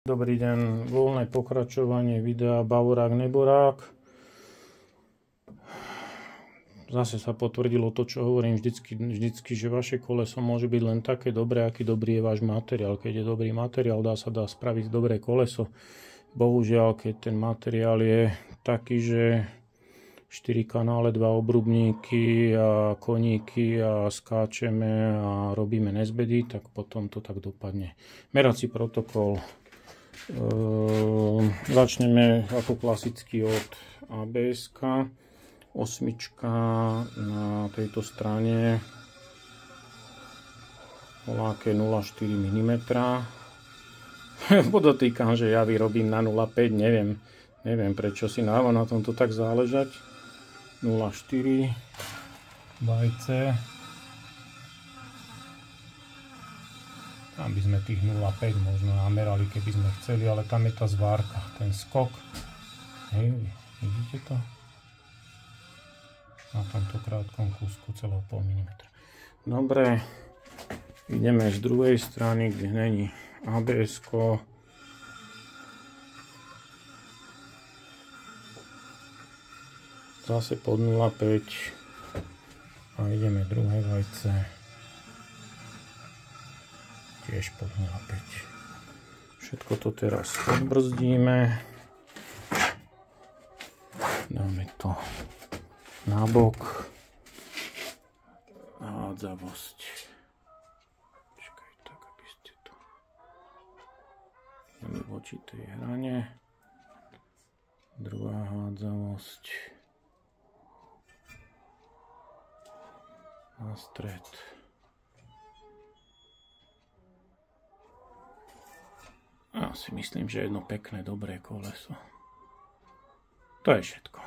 Dobrý deň, voľné pokračovanie videa Bavorák Neborák. Zase sa potvrdilo to, čo hovorím vždycky, že vaše koleso môže byť len také dobré, aký dobrý je váš materiál. Keď je dobrý materiál, dá spraviť dobré koleso. Bohužiaľ, keď ten materiál je taký, že 4 kanále, 2 obrubníky a koníky a skáčeme a robíme nezbedy, tak potom to tak dopadne. Merací protokol. Začneme ako klasicky od ABS-ka. Osmička na tejto strane voláke 0,4 mm. Podotýkam, že ja vyrobím na 0,5, neviem prečo si dáva na tomto tak záležať. 0,4 vajce. Tam by sme tých 0,5 možno namerali, keby sme chceli, ale tam je tá zvárka, ten skok. Hej, vidíte to? Na tomto krátkom kúsku celého pol milimetra. Dobre, ideme z druhej strany, kde není ABS-ko. Zase pod 0,5 a ideme druhé vajce tiež pod 0,5. Všetko to teraz odbrzdíme, dáme to na bok, hádzavosť, čakaj tak, aby ste to videli voči tej hrane, druhá hádzavosť na stred. Ja si myslím, že jedno pekné, dobré koleso. To je všetko.